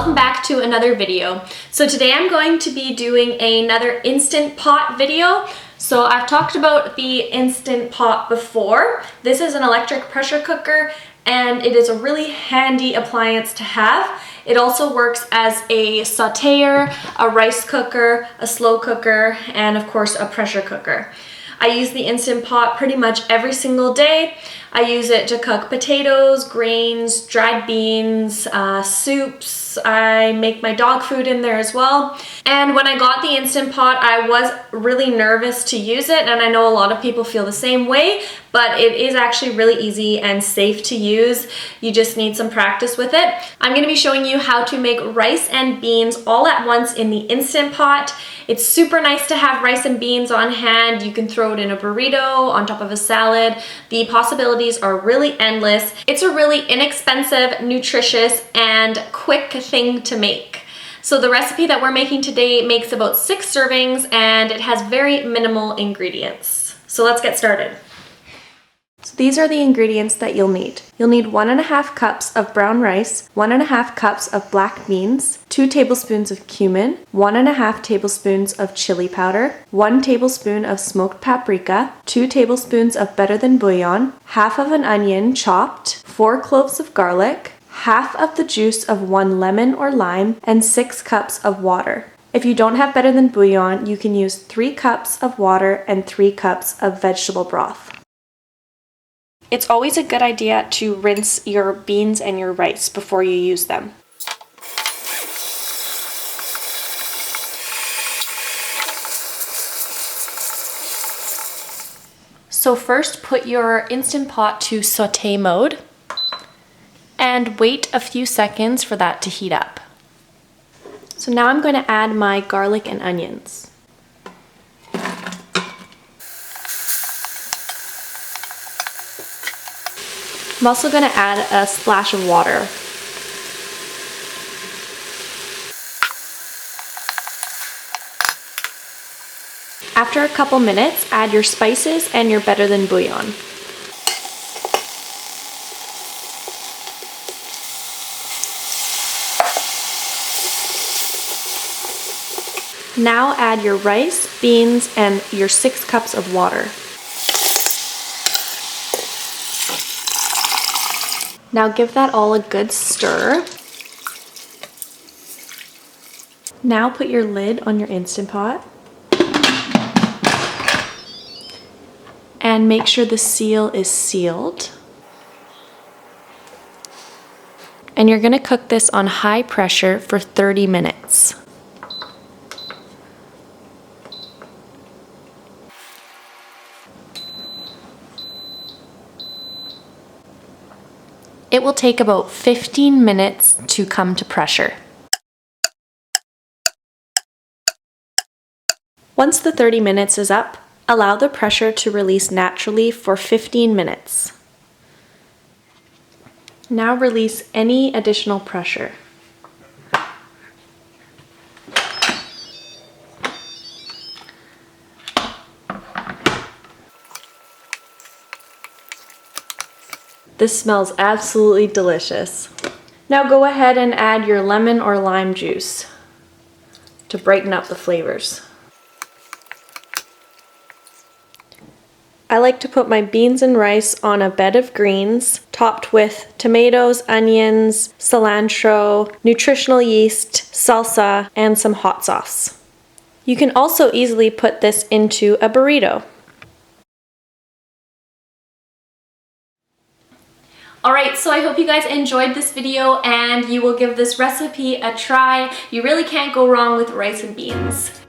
welcome back to another video. So today I'm going to be doing another Instant Pot video. So I've talked about the Instant Pot before. This is an electric pressure cooker and it is a really handy appliance to have. It also works as a sauteer, a rice cooker, a slow cooker, and of course a pressure cooker. I use the Instant Pot pretty much every single day. I use it to cook potatoes, grains, dried beans, soups. I make my dog food in there as well. And when I got the Instant Pot, I was really nervous to use it, and I know a lot of people feel the same way, but it is actually really easy and safe to use. You just need some practice with it. I'm going to be showing you how to make rice and beans all at once in the Instant Pot. It's super nice to have rice and beans on hand. You can throw it in a burrito, on top of a salad. The possibilities are really endless. It's a really inexpensive, nutritious, and quick thing to make. So the recipe that we're making today makes about 6 servings and it has very minimal ingredients. So let's get started. So these are the ingredients that you'll need. You'll need 1.5 cups of brown rice, 1.5 cups of black beans, 2 tablespoons of cumin, 1.5 tablespoons of chili powder, 1 tablespoon of smoked paprika, 2 tablespoons of Better Than Bouillon, half of an onion chopped, 4 cloves of garlic, half of the juice of 1 lemon or lime, and 6 cups of water. If you don't have Better Than Bouillon, you can use 3 cups of water and 3 cups of vegetable broth. It's always a good idea to rinse your beans and your rice before you use them. So first, put your Instant Pot to saute mode and wait a few seconds for that to heat up. So now I'm going to add my garlic and onions. I'm also going to add a splash of water. After a couple minutes, add your spices and your Better Than Bouillon. Now add your rice, beans, and your 6 cups of water. Now give that all a good stir. Now put your lid on your Instant Pot and make sure the seal is sealed. And you're going to cook this on high pressure for 30 minutes. It will take about 15 minutes to come to pressure. Once the 30 minutes is up, allow the pressure to release naturally for 15 minutes. Now release any additional pressure. This smells absolutely delicious. Now go ahead and add your lemon or lime juice to brighten up the flavors. I like to put my beans and rice on a bed of greens, topped with tomatoes, onions, cilantro, nutritional yeast, salsa, and some hot sauce. You can also easily put this into a burrito. Alright, so I hope you guys enjoyed this video and you will give this recipe a try. You really can't go wrong with rice and beans.